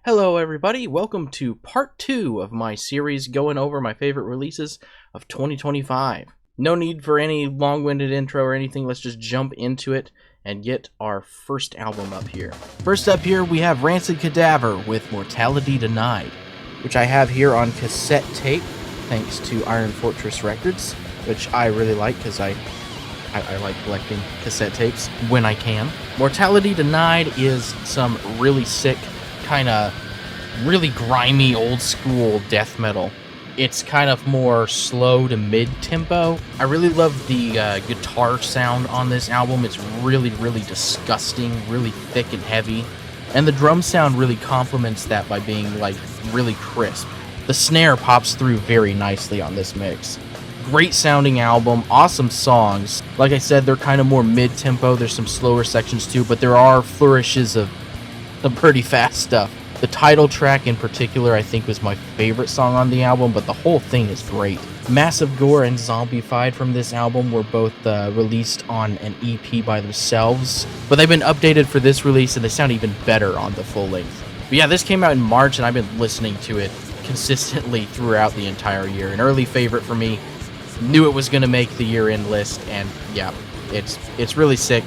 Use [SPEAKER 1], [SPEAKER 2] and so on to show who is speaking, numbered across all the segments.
[SPEAKER 1] Hello everybody, welcome to part 2 of my series going over my favorite releases of 2025. No need for any long-winded intro or anything, let's just jump into it and get our first album up here. First up here we have Rancid Cadaver with Mortality Denied, which I have here on cassette tape, thanks to Iron Fortress Records, which I really like because I like collecting cassette tapes when I can. Mortality Denied is some really sick, kind of really grimy old school death metal. It's kind of more slow to mid-tempo. I really love the guitar sound on this album. It's really disgusting, really thick and heavy, and the drum sound really complements that by being like really crisp. The snare pops through very nicely on this mix. Great sounding album, awesome songs. Like I said, they're kind of more mid-tempo. There's some slower sections too, but there are flourishes of some pretty fast stuff. The title track in particular I think was my favorite song on the album, but the whole thing is great. Massive Gore and Zombified from this album were both released on an EP by themselves, but they've been updated for this release and they sound even better on the full length. But yeah, this came out in March and I've been listening to it consistently throughout the entire year. An early favorite for me. Knew it was going to make the year-end list, and yeah, it's really sick,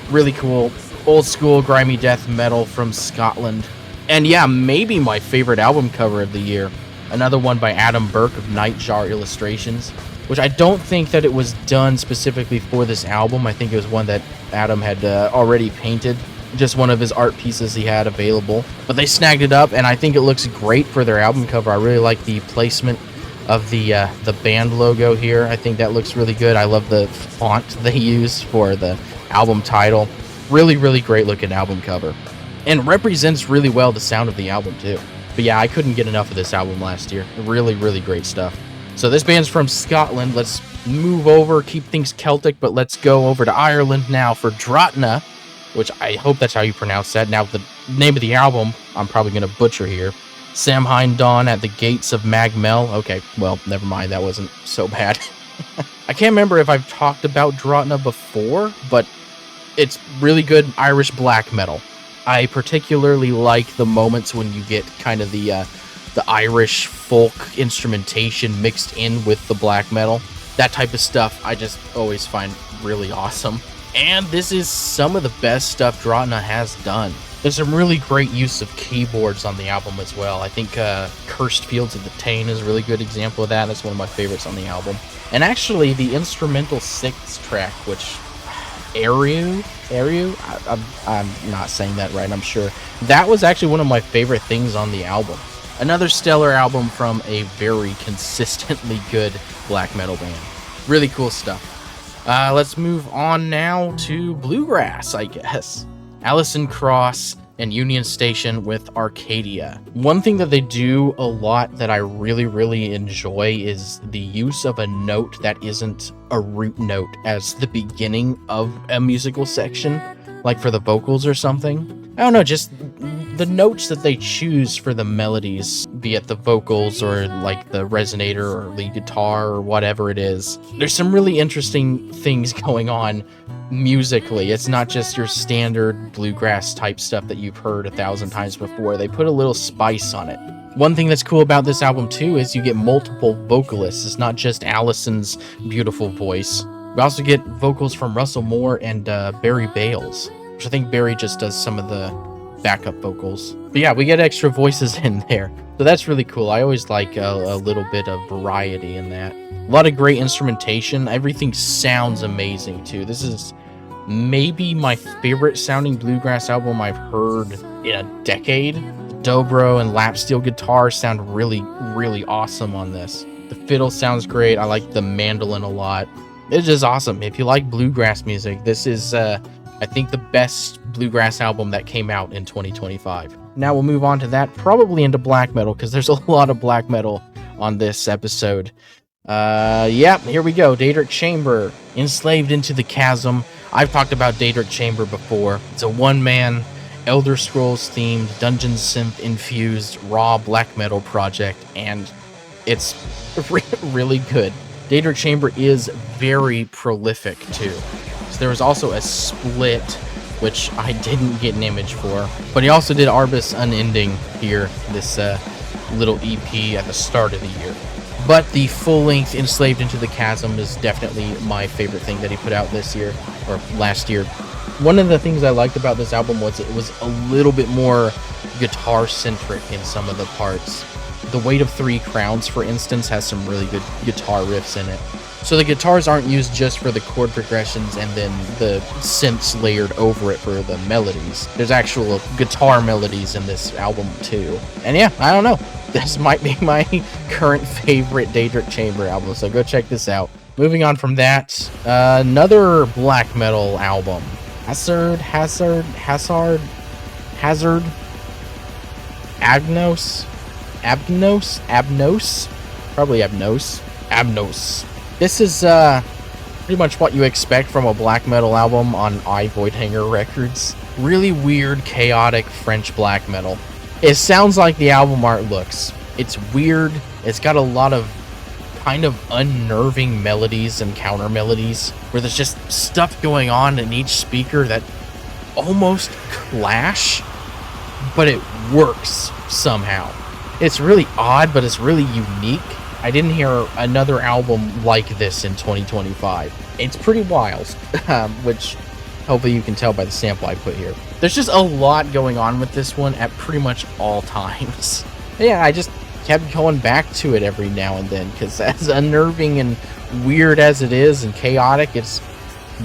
[SPEAKER 1] really cool. Old school grimy death metal from Scotland. And yeah, maybe my favorite album cover of the year. Another one by Adam Burke of Nightjar Illustrations, which I don't think that it was done specifically for this album. I think it was one that Adam had already painted. Just one of his art pieces he had available. But they snagged it up, and I think it looks great for their album cover. I really like the placement of the band logo here. I think that looks really good. I love the font they use for the album title. Really great looking album cover. And represents really well the sound of the album too. But yeah, I couldn't get enough of this album last year. Really great stuff. So this band's from Scotland. Let's move over, keep things Celtic, but let's go over to Ireland now for Dratna, which I hope that's how you pronounce that. Now the name of the album, I'm probably going to butcher here. Samhain Dawn at the Gates of Mell. Okay, well, never mind. That wasn't so bad. I can't remember if I've talked about Dratna before, but it's really good Irish black metal. I particularly like the moments when you get kind of the Irish folk instrumentation mixed in with the black metal. That type of stuff I just always find really awesome. And this is some of the best stuff Dratna has done. There's some really great use of keyboards on the album as well. I think Cursed Fields of the Tane is a really good example of that. That's one of my favorites on the album. And actually, the instrumental 6th track, which... Ariu? I'm not saying that right, I'm sure. That was actually one of my favorite things on the album. Another stellar album from a very consistently good black metal band. Really cool stuff. Let's move on now to bluegrass, I guess. Alison, Krauss, and Union Station with Arcadia. One thing that they do a lot that I really enjoy is the use of a note that isn't a root note as the beginning of a musical section, like for the vocals or something. I don't know, just the notes that they choose for the melodies, be it the vocals or like the resonator or lead guitar or whatever it is. There's some really interesting things going on musically. It's not just your standard bluegrass type stuff that you've heard 1,000 times before. They put a little spice on it. One thing that's cool about this album too is you get multiple vocalists. It's not just Alison's beautiful voice. We also get vocals from Russell Moore and Barry Bales, which I think Barry just does some of the backup vocals. But yeah, we get extra voices in there. So that's really cool. I always like a little bit of variety in that. A lot of great instrumentation. Everything sounds amazing too. This is maybe my favorite sounding bluegrass album I've heard in a decade. The dobro and lap steel guitar sound really awesome on this. The fiddle sounds great. I like the mandolin a lot. It's just awesome. If you like bluegrass music, this is I think the best bluegrass album that came out in 2025. Now we'll move on to that, probably into black metal, because there's a lot of black metal on this episode. Yeah, here we go. Daedric Chamber, Enslaved into the Chasm. I've talked about Daedric Chamber before. It's a one-man, Elder Scrolls themed, dungeon synth infused, raw black metal project, and it's really good. Daedric Chamber is very prolific too. So there was also a split which I didn't get an image for. But he also did Arbus Unending here, this little EP at the start of the year. But the full-length Enslaved into the Chasm is definitely my favorite thing that he put out this year, or last year. One of the things I liked about this album was it was a little bit more guitar-centric in some of the parts. The Weight of Three Crowns, for instance, has some really good guitar riffs in it. So the guitars aren't used just for the chord progressions and then the synths layered over it for the melodies. There's actual guitar melodies in this album too. And yeah, I don't know. This might be my current favorite Daedric Chamber album, so go check this out. Moving on from that, another black metal album. Hasard, Abgnose. This is pretty much what you expect from a black metal album on Voidhanger Records. Really weird, chaotic French black metal. It sounds like the album art looks. It's weird. It's got a lot of kind of unnerving melodies and counter melodies where there's just stuff going on in each speaker that almost clash, but it works somehow. It's really odd, but it's really unique. I didn't hear another album like this in 2025. It's pretty wild, which hopefully you can tell by the sample I put here. There's just a lot going on with this one at pretty much all times. Yeah, I just kept going back to it every now and then, because as unnerving and weird as it is and chaotic, it's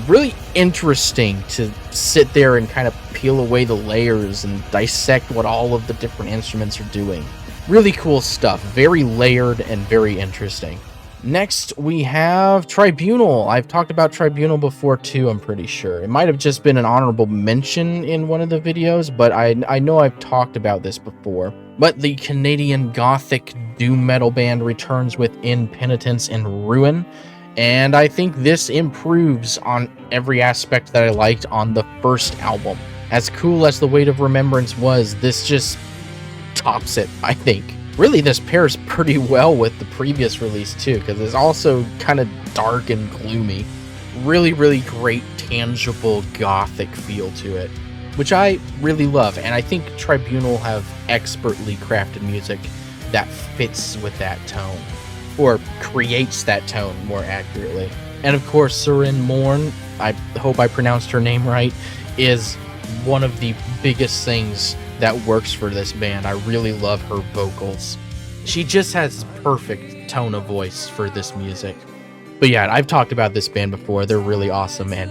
[SPEAKER 1] really interesting to sit there and kind of peel away the layers and dissect what all of the different instruments are doing. Really cool stuff, very layered and very interesting. Next, we have Tribunal. I've talked about Tribunal before too, I'm pretty sure. It might have just been an honorable mention in one of the videos, but I know I've talked about this before. But the Canadian Gothic doom metal band returns with Impenitence and Ruin, and I think this improves on every aspect that I liked on the first album. As cool as The Weight of Remembrance was, this just tops it, I think. Really, this pairs pretty well with the previous release too, because it's also kind of dark and gloomy. Really, really great, tangible, gothic feel to it, which I really love, and I think Tribunal have expertly crafted music that fits with that tone, or creates that tone more accurately. And of course, Surin Morn, I hope I pronounced her name right, is one of the biggest things that works for this band. I really love her vocals. She just has perfect tone of voice for this music. But yeah, I've talked about this band before. They're really awesome and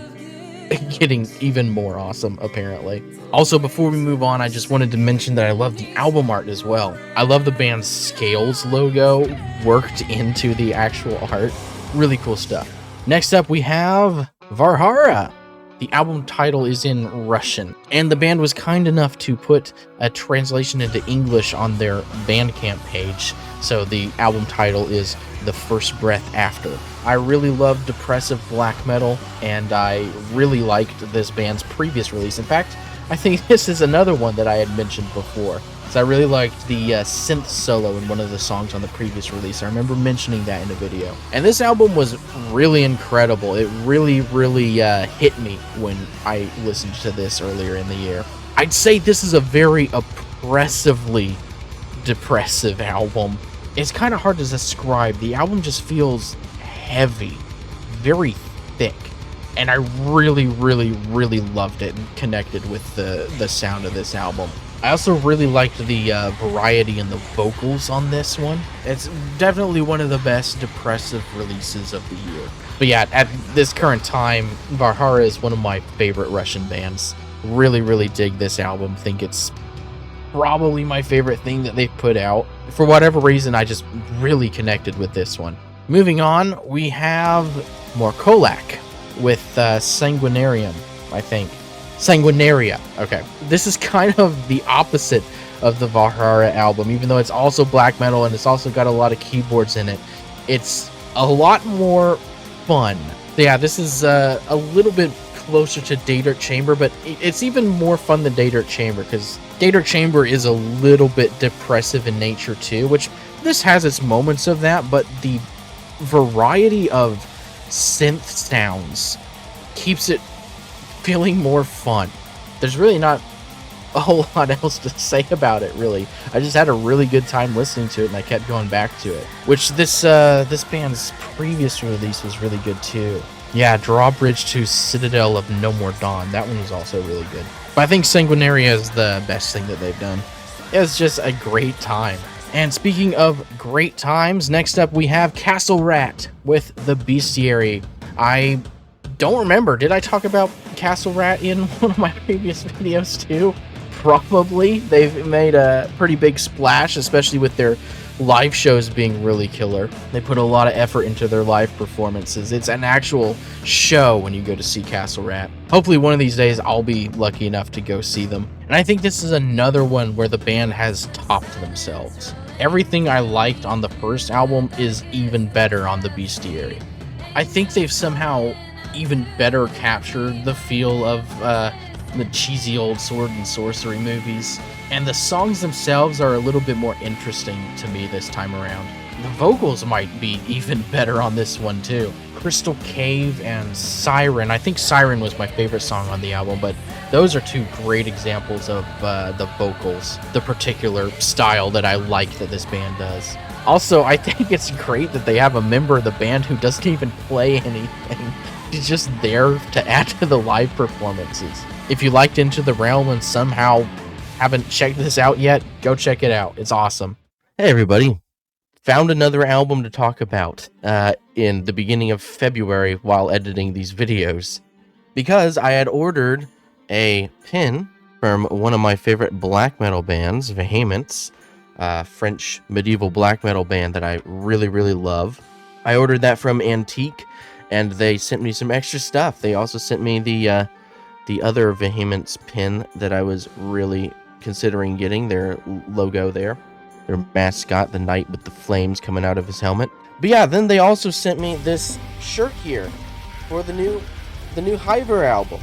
[SPEAKER 1] getting even more awesome, apparently. Also, before we move on, I just wanted to mention that I love the album art as well. I love the band's Scales logo worked into the actual art. Really cool stuff. Next up, we have Varhara. The album title is in Russian, and the band was kind enough to put a translation into English on their Bandcamp page, so the album title is The First Breath After. I really love depressive black metal, and I really liked this band's previous release. In fact, I think this is another one that I had mentioned before. So I really liked the synth solo in one of the songs on the previous release. I remember mentioning that in a video. And this album was really incredible. It really, really hit me when I listened to this earlier in the year. I'd say this is a very oppressively depressive album. It's kind of hard to describe. The album just feels heavy, very thick. And I really, really, really loved it and connected with the sound of this album. I also really liked the variety in the vocals on this one. It's definitely one of the best depressive releases of the year. But yeah, at this current time, Varhara is one of my favorite Russian bands. Really, really dig this album. Think it's probably my favorite thing that they've put out. For whatever reason, I just really connected with this one. Moving on, we have Morcolac with Sanguinarium, I think. Sanguinaria. Okay. This is kind of the opposite of the Varhara album, even though it's also black metal and it's also got a lot of keyboards in it. It's a lot more fun. Yeah, this is a little bit closer to Daedric Chamber, but it's even more fun than Daedric Chamber, because Daedric Chamber is a little bit depressive in nature too, which this has its moments of that, but the variety of synth sounds keeps it feeling more fun. there's really not a whole lot else to say about it, really. I just had a really good time listening to it, and I kept going back to it. Which this band's previous release was really good too. Yeah, Drawbridge to Citadel of No More Dawn. That one was also really good. But I think Sanguinaria is the best thing that they've done. It was just a great time. And speaking of great times, next up we have Castle Rat with the Bestiary. I don't remember. Did I talk about Castle Rat in one of my previous videos too? Probably. They've made a pretty big splash, especially with their live shows being really killer. They put a lot of effort into their live performances. It's an actual show when you go to see Castle Rat. Hopefully one of these days I'll be lucky enough to go see them. And I think this is another one where the band has topped themselves. Everything I liked on the first album is even better on the Bestiary. I think they've somehow even better captured the feel of the cheesy old sword and sorcery movies, and the songs themselves are a little bit more interesting to me this time around. The vocals might be even better on this one too. Crystal Cave and Siren. I think Siren was my favorite song on the album, but those are two great examples of the vocals, the particular style that I like that this band does. Also, I think it's great that they have a member of the band who doesn't even play anything. He's just there to add to the live performances. If you liked Into the Realm and somehow haven't checked this out yet, go check it out. It's awesome. Hey everybody. Found another album to talk about in the beginning of February while editing these videos. Because I had ordered a pin from one of my favorite black metal bands, Vehemence, French medieval black metal band that I really, really love. I ordered that from Antique, and they sent me some extra stuff. They also sent me the other Vehemence pin that I was really considering getting, their logo there, their mascot, the knight with the flames coming out of his helmet. But yeah, then they also sent me this shirt here for the new Hyver album,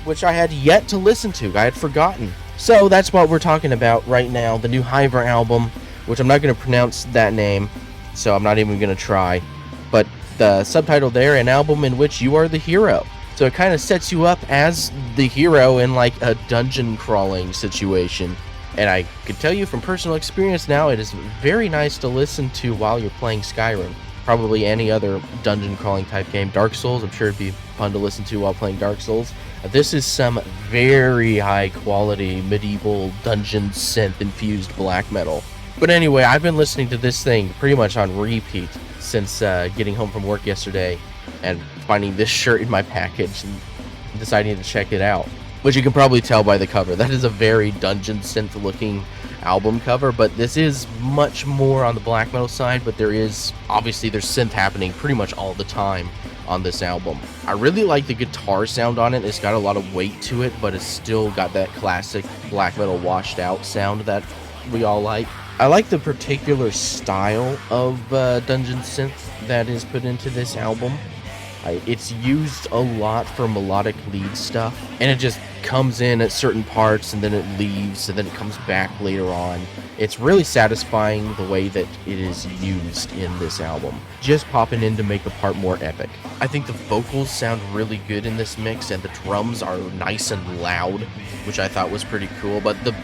[SPEAKER 1] which I had yet to listen to. I had forgotten. So that's what we're talking about right now, the new Hyver album, which I'm not going to pronounce that name, so I'm not even going to try. But the subtitle there, an album in which you are the hero. So it kind of sets you up as the hero in like a dungeon crawling situation. And I can tell you from personal experience now, it is very nice to listen to while you're playing Skyrim. Probably any other dungeon crawling type game. Dark Souls, I'm sure it'd be fun to listen to while playing Dark Souls. This is some very high quality medieval dungeon synth infused black metal. But anyway, I've been listening to this thing pretty much on repeat since getting home from work yesterday and finding this shirt in my package and deciding to check it out. Which you can probably tell by the cover. That is a very dungeon synth looking album cover, but this is much more on the black metal side, but there's synth happening pretty much all the time on this album. I really like the guitar sound on it. It's got a lot of weight to it, but it's still got that classic black metal washed out sound that we all like. I like the particular style of dungeon synth that is put into this album. It's used a lot for melodic lead stuff, and it just comes in at certain parts and then it leaves and then it comes back later on. It's really satisfying the way that it is used in this album, just popping in to make the part more epic. I think the vocals sound really good in this mix, and the drums are nice and loud, which I thought was pretty cool. But the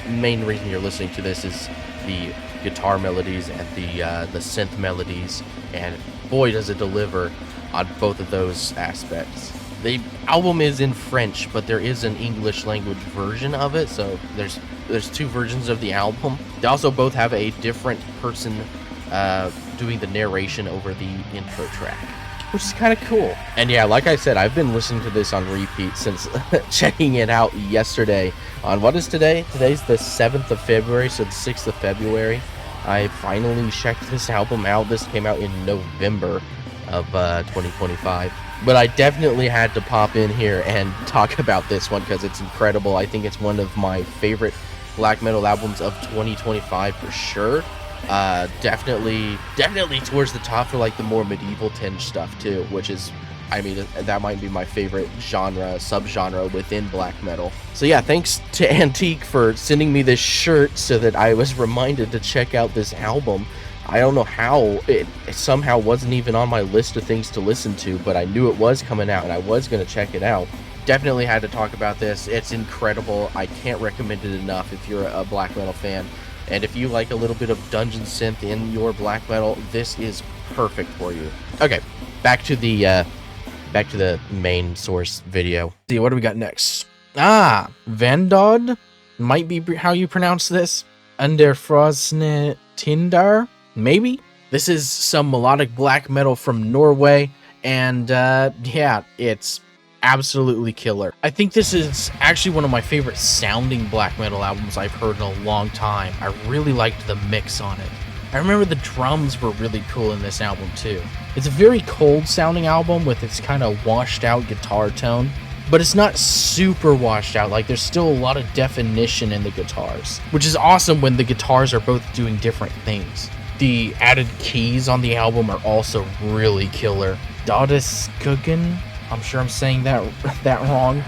[SPEAKER 1] main reason you're listening to this is the guitar melodies and the synth melodies, and boy does it deliver on both of those aspects. The album is in French, but there is an English language version of it, so there's two versions of the album. They also both have a different person doing the narration over the intro track, which is kind of cool. And yeah, like I said, I've been listening to this on repeat since checking it out yesterday on, what is today? Today's the 7th of February, so the 6th of February. I finally checked this album out. This came out in November of 2025. But I definitely had to pop in here and talk about this one because it's incredible. I think it's one of my favorite black metal albums of 2025 for sure. Definitely towards the top for like the more medieval tinge stuff too, which is, that might be my favorite subgenre within black metal. So yeah, thanks to Antique for sending me this shirt so that I was reminded to check out this album. I don't know how it somehow wasn't even on my list of things to listen to, but I knew it was coming out and I was going to check it out. definitely had to talk about this. It's incredible. I can't recommend it enough if you're a black metal fan. And if you like a little bit of dungeon synth in your black metal, this is perfect for you. Okay, back to the main source video. See, what do we got next? Ah, Vandod might be how you pronounce this. Underfrosne Tindar, maybe? This is some melodic black metal from Norway, and yeah, it's absolutely killer. I think this is actually one of my favorite sounding black metal albums I've heard in a long time. I really liked the mix on it. I remember the drums were really cool in this album too. It's a very cold sounding album with its kind of washed out guitar tone, but it's not super washed out. Like, there's still a lot of definition in the guitars, which is awesome when the guitars are both doing different things. The added keys on the album are also really killer. Daedric, I'm sure I'm saying that wrong.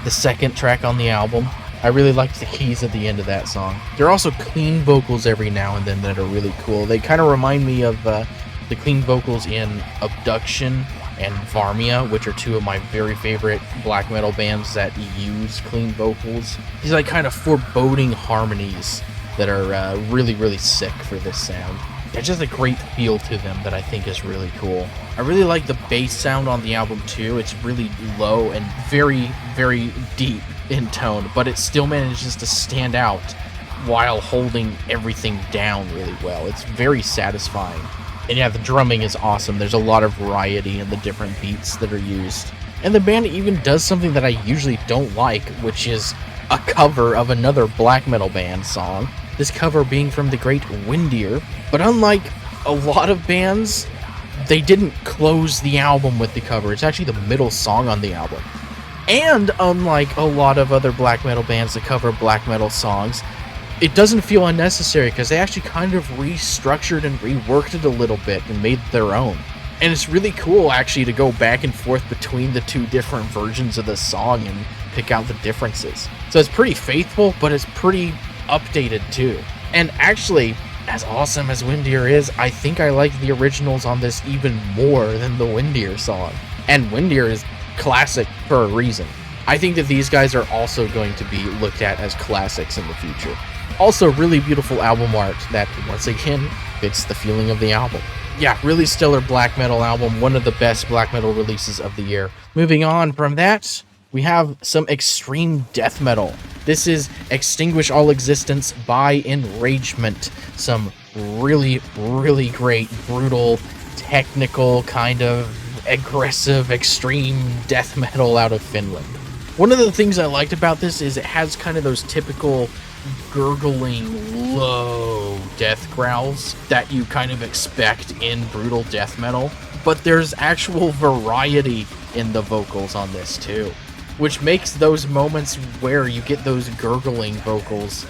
[SPEAKER 1] The second track on the album. I really liked the keys at the end of that song. There are also clean vocals every now and then that are really cool. They kind of remind me of the clean vocals in Abduction and Varmia, which are two of my very favorite black metal bands that use clean vocals. These like kind of foreboding harmonies that are really, really sick for this sound. There's just a great feel to them that I think is really cool. I really like the bass sound on the album too. It's really low and very, very deep in tone, but it still manages to stand out while holding everything down really well. It's very satisfying. And yeah, the drumming is awesome. There's a lot of variety in the different beats that are used. And the band even does something that I usually don't like, which is a cover of another black metal band song. This cover being from the great Windir. But unlike a lot of bands, they didn't close the album with the cover. It's actually the middle song on the album. And unlike a lot of other black metal bands that cover black metal songs, it doesn't feel unnecessary because they actually kind of restructured and reworked it a little bit and made it their own. And it's really cool actually to go back and forth between the two different versions of the song and pick out the differences. So it's pretty faithful, but it's pretty updated too. And actually, as awesome as Windir is, I think I like the originals on this even more than the Windir song. And Windir is classic for a reason. I think that these guys are also going to be looked at as classics in the future. Also, really beautiful album art that, once again, fits the feeling of the album. Yeah, really stellar black metal album, one of the best black metal releases of the year. Moving on from that, we have some extreme death metal. This is Extinguish All Existence by Enragement. Some really, really great, brutal, technical, kind of aggressive, extreme death metal out of Finland. One of the things I liked about this is it has kind of those typical gurgling, low death growls that you kind of expect in brutal death metal, but there's actual variety in the vocals on this too, which makes those moments where you get those gurgling vocals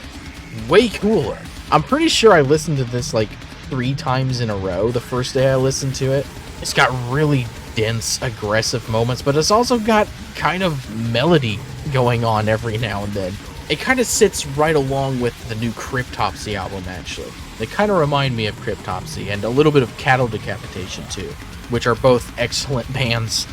[SPEAKER 1] way cooler. I'm pretty sure I listened to this like 3 times in a row the first day I listened to it. It's got really dense, aggressive moments, but it's also got kind of melody going on every now and then. It kind of sits right along with the new Cryptopsy album, actually. They kind of remind me of Cryptopsy, and a little bit of Cattle Decapitation, too, which are both excellent bands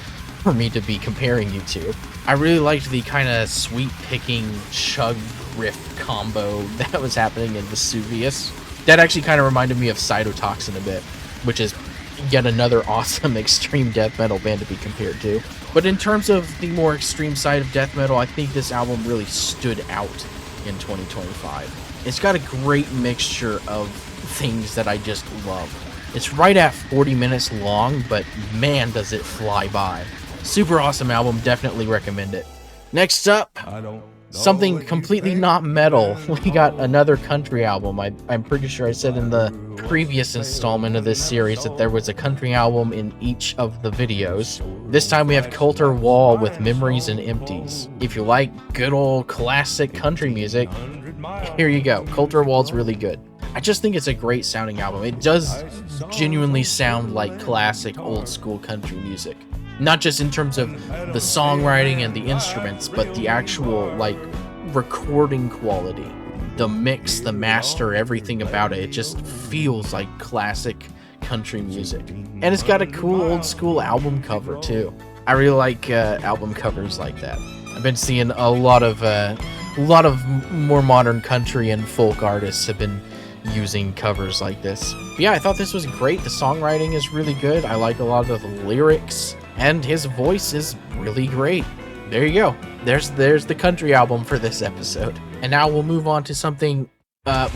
[SPEAKER 1] for me to be comparing you to. I really liked the kind of sweet-picking chug riff combo that was happening in Vesuvius. That actually kind of reminded me of Cytotoxin a bit, which is yet another awesome extreme death metal band to be compared to. But in terms of the more extreme side of death metal, I think this album really stood out in 2025. It's got a great mixture of things that I just love. It's right at 40 minutes long, but man, does it fly by. Super awesome album, definitely recommend it. Next up, something completely not metal. We got another country album. I'm pretty sure I said in the previous installment of this series that there was a country album in each of the videos. This time we have Colter Wall with Memories and Empties. If you like good old classic country music, here you go. Colter Wall's really good. I just think it's a great sounding album. It does genuinely sound like classic old school country music. Not just in terms of the songwriting and the instruments, but the actual, like, recording quality. The mix, the master, everything about it. It just feels like classic country music. And it's got a cool old school album cover, too. I really like album covers like that. I've been seeing a lot of more modern country and folk artists have been using covers like this. But yeah, I thought this was great. The songwriting is really good. I like a lot of the lyrics, and his voice is really great. There you go. There's the country album for this episode. And now we'll move on to something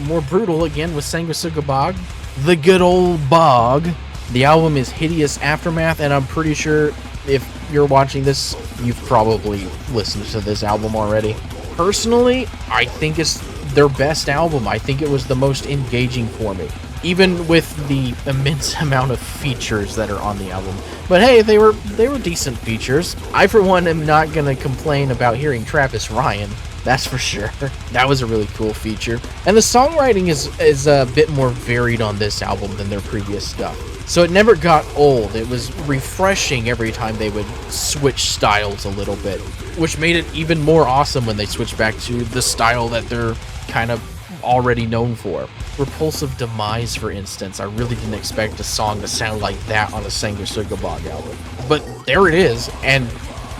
[SPEAKER 1] more brutal again with Sanguisugabogg, the good old bog. The album is Hideous Aftermath, and I'm pretty sure if you're watching this, you've probably listened to this album already. Personally, I think it's their best album. I think it was the most engaging for me, even with the immense amount of features that are on the album. But hey, they were decent features. I, for one, am not gonna complain about hearing Travis Ryan. That's for sure. That was a really cool feature. And the songwriting is a bit more varied on this album than their previous stuff. So it never got old. It was refreshing every time they would switch styles a little bit, which made it even more awesome when they switched back to the style that they're kind of already known for. Repulsive Demise, for instance, I really didn't expect a song to sound like that on a Sanguisugabogg album. But there it is, and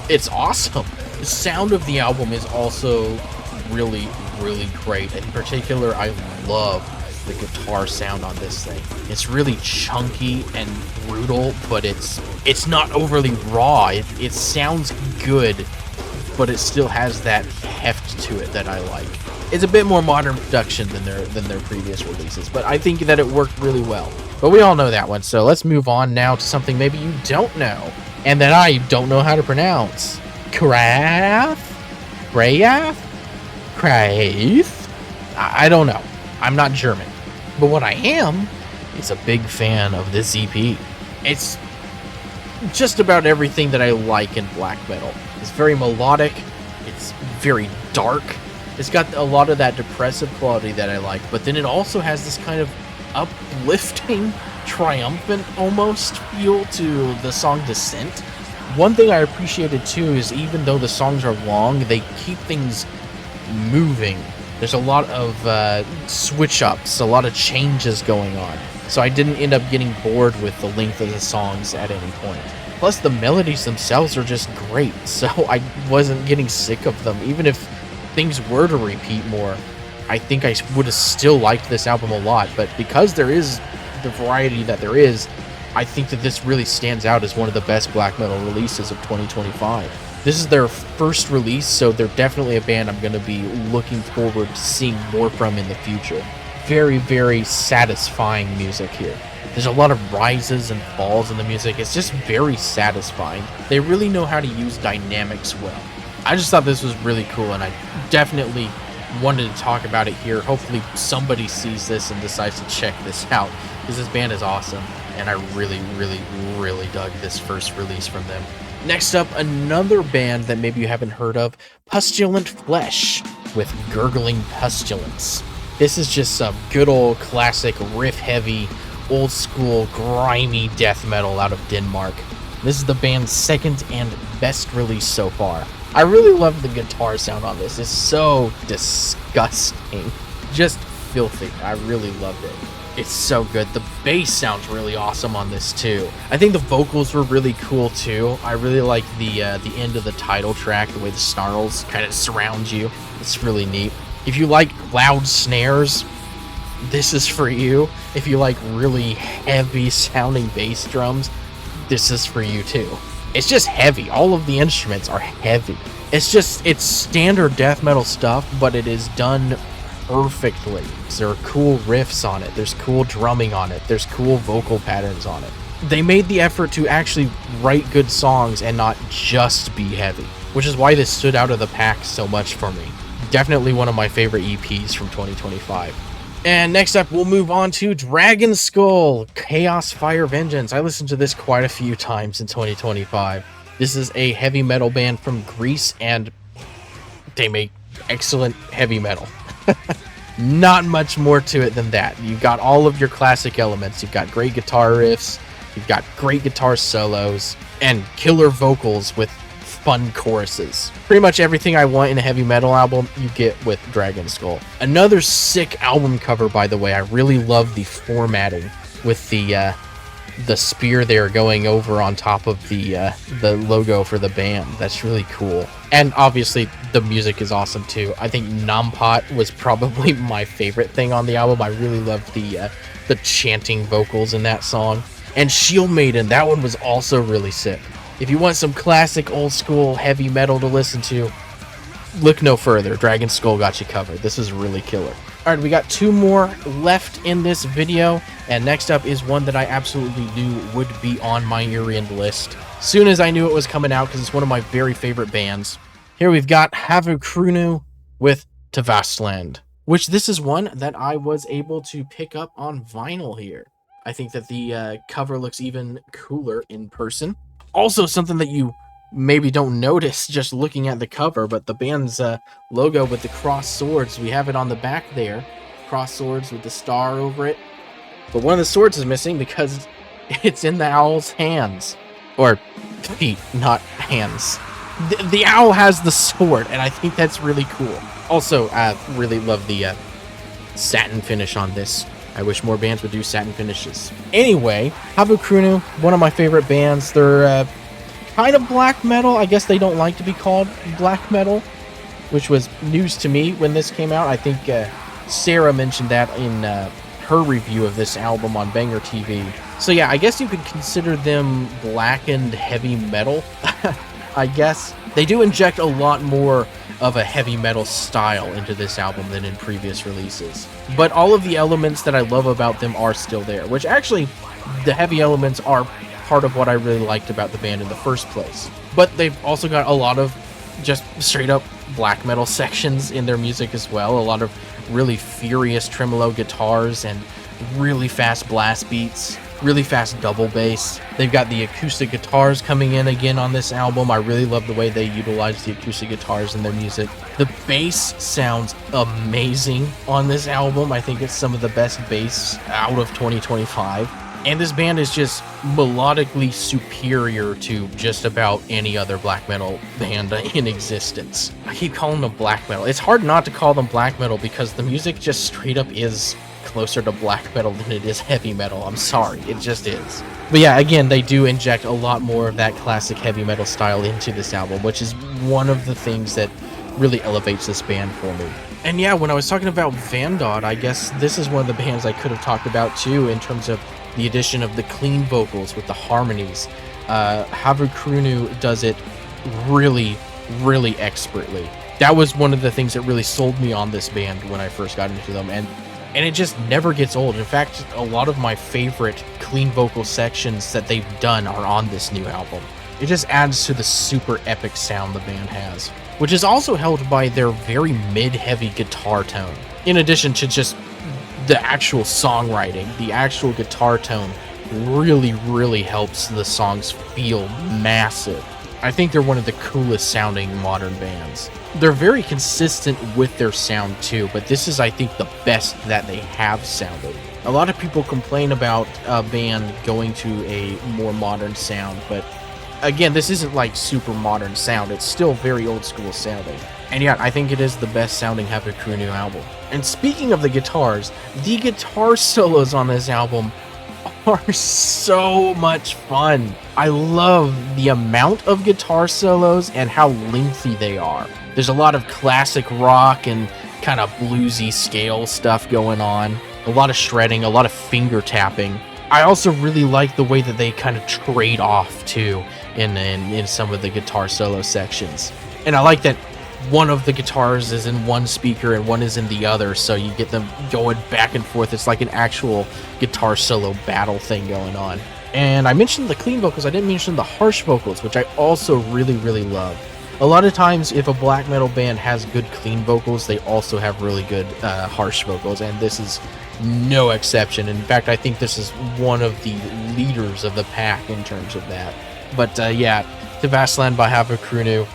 [SPEAKER 1] it's awesome. The sound of the album is also really, really great. In particular, I love the guitar sound on this thing. It's really chunky and brutal, but it's not overly raw. It sounds good, but it still has that heft to it that I like. It's a bit more modern production than their previous releases, but I think that it worked really well. But we all know that one, so let's move on now to something maybe you don't know, and that I don't know how to pronounce. Kraath? I don't know. I'm not German. But what I am is a big fan of this EP. It's just about everything that I like in black metal. It's very melodic. It's very dark. It's got a lot of that depressive quality that I like, but then it also has this kind of uplifting, triumphant almost feel to the song Descent. One thing I appreciated too is even though the songs are long, they keep things moving. There's a lot of switch-ups, a lot of changes going on. So I didn't end up getting bored with the length of the songs at any point. Plus the melodies themselves are just great, so I wasn't getting sick of them. Even if things were to repeat more, I think I would have still liked this album a lot. But because there is the variety that there is, I think that this really stands out as one of the best black metal releases of 2025. This is their first release, so they're definitely a band I'm going to be looking forward to seeing more from in the future. Very, very satisfying music here. There's a lot of rises and falls in the music. It's just very satisfying. They really know how to use dynamics well. I just thought this was really cool, and I definitely wanted to talk about it here. Hopefully somebody sees this and decides to check this out, because this band is awesome, and I really, really, really dug this first release from them. Next up, another band that maybe you haven't heard of, Pustulant Flesh, with Gurgling Pustulence. This is just some good old classic riff-heavy, old-school, grimy death metal out of Denmark. This is the band's second and best release so far. I really love the guitar sound on this. It's so disgusting. Just filthy. I really loved it. It's so good. The bass sounds really awesome on this too. I think the vocals were really cool too. I really like the end of the title track, the way the snarls kind of surround you. It's really neat. If you like loud snares, this is for you. If you like really heavy sounding bass drums, this is for you too. It's just heavy. All of the instruments are heavy. It's standard death metal stuff, but it is done perfectly. There are cool riffs on it. There's cool drumming on it. There's cool vocal patterns on it. They made the effort to actually write good songs and not just be heavy, which is why this stood out of the pack so much for me. Definitely one of my favorite EPs from 2025. And next up, we'll move on to Dragon Skull, Chaos Fire Vengeance. I listened to this quite a few times in 2025. This is a heavy metal band from Greece, and they make excellent heavy metal. Not much more to it than that. You've got all of your classic elements. You've got great guitar riffs, you've got great guitar solos, and killer vocals with fun choruses. Pretty much everything I want in a heavy metal album, you get with Dragon Skull. Another sick album cover, by the way. I really love the formatting with the the spear there going over on top of the logo for the band. That's really cool. And obviously the music is awesome too. I think Nampot was probably my favorite thing on the album. I really loved the chanting vocals in that song. And Shield Maiden, that one was also really sick. If you want some classic old school heavy metal to listen to, look no further. Dragon Skull got you covered. This is really killer. Alright, we got 2 more left in this video, and next up is one that I absolutely knew would be on my year-end list. Soon as I knew it was coming out, because it's one of my very favorite bands. Here we've got Havukruunu with Tavastland, which this is one that I was able to pick up on vinyl here. I think that the cover looks even cooler in person. Also, something that you maybe don't notice just looking at the cover, but the band's logo with the crossed swords, we have it on the back there. Crossed swords with the star over it. But one of the swords is missing because it's in the owl's hands. Or feet, not hands. The owl has the sword, and I think that's really cool. Also, I really love the satin finish on this. I wish more bands would do satin finishes. Anyway, Havukruunu, one of my favorite bands. They're kind of black metal. I guess they don't like to be called black metal, which was news to me when this came out. I think Sarah mentioned that in her review of this album on Banger TV. So yeah, I guess you could consider them blackened heavy metal. I guess they do inject a lot more of a heavy metal style into this album than in previous releases. But all of the elements that I love about them are still there, which actually the heavy elements are part of what I really liked about the band in the first place. But they've also got a lot of just straight up black metal sections in their music as well. A lot of really furious tremolo guitars and really fast blast beats, really fast double bass. They've got the acoustic guitars coming in again on this album. I really love the way they utilize the acoustic guitars in their music. The bass sounds amazing on this album. I think it's some of the best bass out of 2025. And this band is just melodically superior to just about any other black metal band in existence. I keep calling them black metal. It's hard not to call them black metal because the music just straight up is closer to black metal than it is heavy metal. I'm sorry, it just is. But yeah, again, they do inject a lot more of that classic heavy metal style into this album, which is one of the things that really elevates this band for me. And yeah, when I was talking about Vandod, I guess this is one of the bands I could have talked about too in terms of the addition of the clean vocals with the harmonies. Havukruunu does it really, really expertly. That was one of the things that really sold me on this band when I first got into them, and it just never gets old. In fact, a lot of my favorite clean vocal sections that they've done are on this new album. It just adds to the super epic sound the band has, which is also helped by their very mid-heavy guitar tone. In addition to just the actual songwriting, the actual guitar tone really, really helps the songs feel massive. I think they're one of the coolest sounding modern bands. They're very consistent with their sound too, but this is, I think, the best that they have sounded. A lot of people complain about a band going to a more modern sound, but again, this isn't like super modern sound. It's still very old school sounding. And yeah, I think it is the best sounding Havukruunu album. And speaking of the guitars, the guitar solos on this album are so much fun. I love the amount of guitar solos and how lengthy they are. There's a lot of classic rock and kind of bluesy scale stuff going on. A lot of shredding, a lot of finger tapping. I also really like the way that they kind of trade off too in some of the guitar solo sections. And I like that one of the guitars is in one speaker and one is in the other, so you get them going back and forth. It's like an actual guitar solo battle thing going on. And I mentioned the clean vocals, I didn't mention the harsh vocals, which I also really, really love. A lot of times, if a black metal band has good clean vocals, they also have really good harsh vocals, and this is no exception. In fact, I think this is one of the leaders of the pack in terms of that. But yeah, Tavastland by Havukruunu,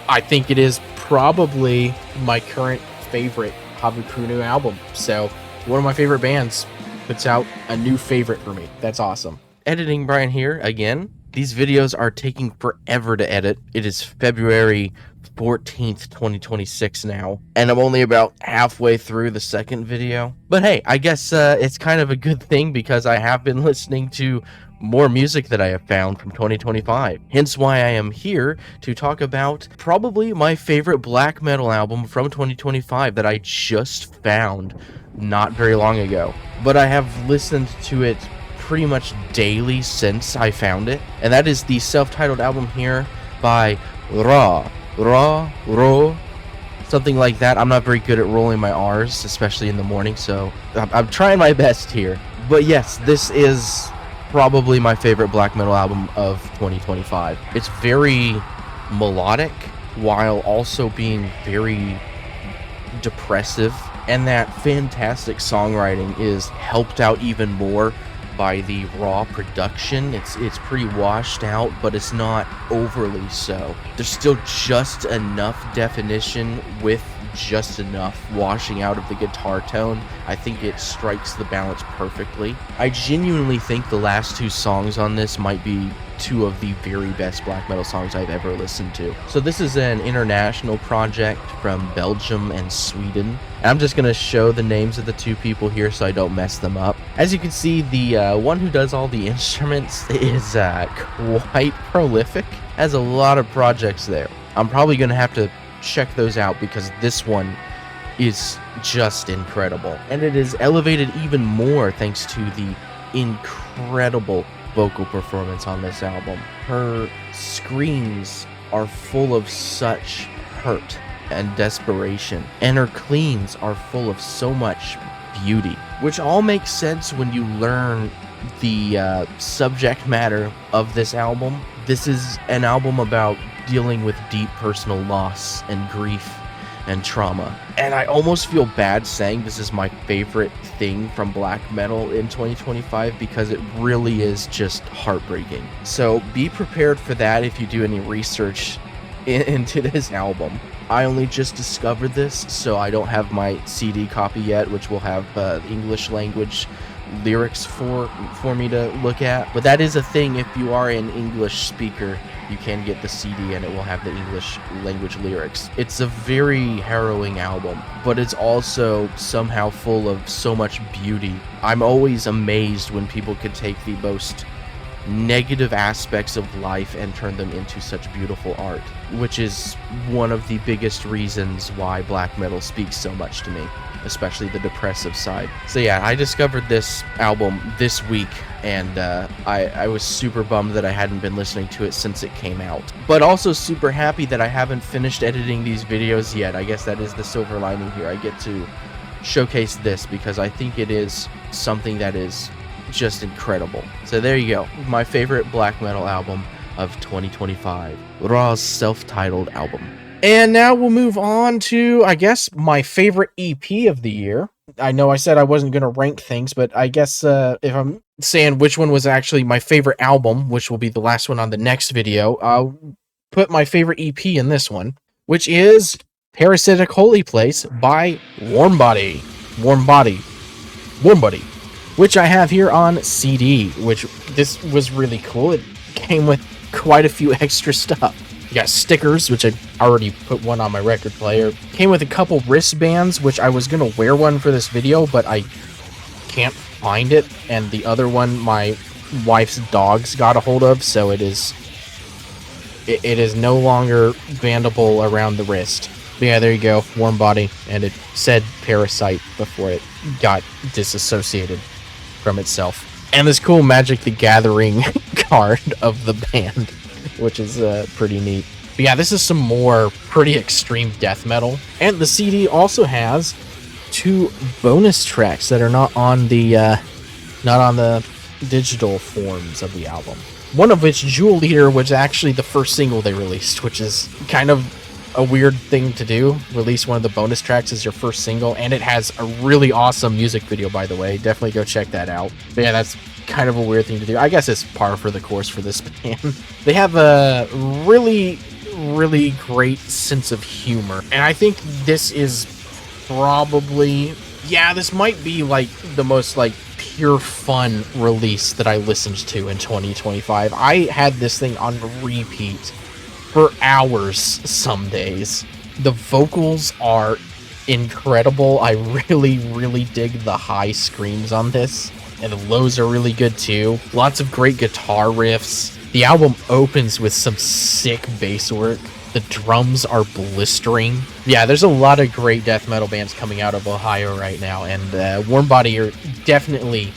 [SPEAKER 1] I think it is probably my current favorite Havukruunu album. So, one of my favorite bands puts out a new favorite for me. That's awesome. Editing Brian here again. These videos are taking forever to edit. It is February 14th, 2026 now, and I'm only about halfway through the second video. But hey, I guess it's kind of a good thing because I have been listening to more music that I have found from 2025. Hence why I am here to talk about probably my favorite black metal album from 2025 that I just found not very long ago. But I have listened to it pretty much daily since I found it, and that is the self-titled album here by Ra, something like that. I'm not very good at rolling my R's, especially in the morning, so I'm trying my best here. But yes, this is probably my favorite black metal album of 2025. It's very melodic while also being very depressive, and that fantastic songwriting is helped out even more by the raw production. It's pretty washed out, but it's not overly so. There's still just enough definition with just enough washing out of the guitar tone. I think it strikes the balance perfectly. I genuinely think the last two songs on this might be two of the very best black metal songs I've ever listened to. So this is an international project from Belgium and Sweden. And I'm just going to show the names of the two people here so I don't mess them up. As you can see, the one who does all the instruments is quite prolific. Has a lot of projects there. I'm probably going to have to check those out because this one is just incredible. And it is elevated even more thanks to the incredible vocal performance on this album. Her screams are full of such hurt and desperation, and her cleans are full of so much beauty, which all makes sense when you learn the subject matter of this album. This is an album about dealing with deep personal loss and grief and trauma. And I almost feel bad saying this is my favorite thing from black metal in 2025 because it really is just heartbreaking. So be prepared for that if you do any research into this album. I only just discovered this, so I don't have my CD copy yet, which will have English language lyrics for me to look at. But that is a thing. If you are an English speaker, you can get the CD and it will have the English language lyrics. It's a very harrowing album, but it's also somehow full of so much beauty. I'm always amazed when people can take the most negative aspects of life and turn them into such beautiful art, which is one of the biggest reasons why black metal speaks so much to me, especially the depressive side. So yeah, I discovered this album this week, and I was super bummed that I hadn't been listening to it since it came out, but also super happy that I haven't finished editing these videos yet. I guess that is the silver lining here. I get to showcase this because I think it is something that is just incredible. So there you go, my favorite black metal album of 2025, Raw's self-titled album. And now we'll move on to, I guess, my favorite EP of the year. I know I said I wasn't going to rank things, but I guess if I'm saying which one was actually my favorite album, which will be the last one on the next video, I'll put my favorite EP in this one, which is Parasitic Holy Place by Warmbody, which I have here on CD, which this was really cool. It came with quite a few extra stuff. You got stickers, which I already put one on my record player. Came with a couple wristbands, which I was going to wear one for this video, but I can't find it. And the other one, my wife's dogs got a hold of, so it is no longer bandable around the wrist. But yeah, there you go, Warmbody, and it said Parasite before it got disassociated from itself. And this cool Magic the Gathering card of the band, which is pretty neat. But yeah, this is some more pretty extreme death metal. And the CD also has 2 bonus tracks that are not on the digital forms of the album. One of which, Jewel Leader, was actually the first single they released, which is kind of a weird thing to do. Release one of the bonus tracks as your first single, and it has a really awesome music video, by the way. Definitely go check that out. But yeah, that's kind of a weird thing to do. I guess it's par for the course for this band. They have a really, really great sense of humor, and I think this is probably, yeah, this might be like the most like pure fun release that I listened to in 2025. I had this thing on repeat for hours some days. The vocals are incredible. I really, really dig the high screams on this. and the lows are really good too. Lots of great guitar riffs. The album opens with some sick bass work. The drums are blistering. Yeah, there's a lot of great death metal bands coming out of Ohio right now, and Warm Body are definitely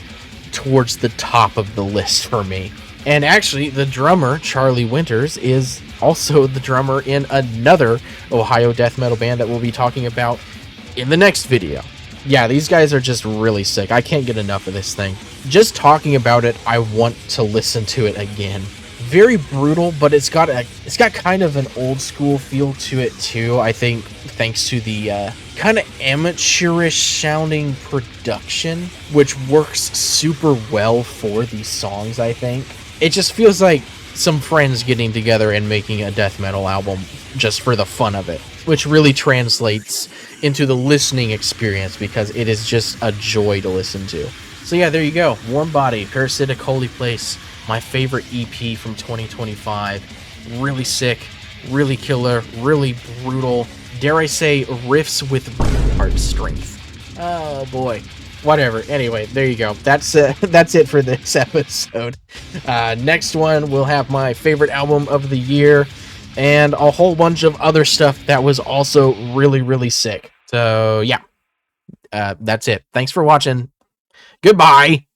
[SPEAKER 1] towards the top of the list for me. And actually, the drummer, Charlie Winters, is also the drummer in another Ohio death metal band that we'll be talking about in the next video. Yeah, these guys are just really sick. I can't get enough of this thing. Just talking about it, I want to listen to it again. Very brutal, but it's got kind of an old school feel to it too. I think thanks to the kind of amateurish sounding production, which works super well for these songs. I think it just feels like some friends getting together and making a death metal album just for the fun of it, which really translates into the listening experience because it is just a joy to listen to. So yeah, there you go. Warm Body, Parasitic Holy Place. My favorite EP from 2025. Really sick, really killer, really brutal. Dare I say, riffs with heart strength. Oh boy. Whatever. Anyway, there you go. That's it for this episode. Next one, we'll have my favorite album of the year and a whole bunch of other stuff that was also really, really sick. So yeah, that's it. Thanks for watching. Goodbye.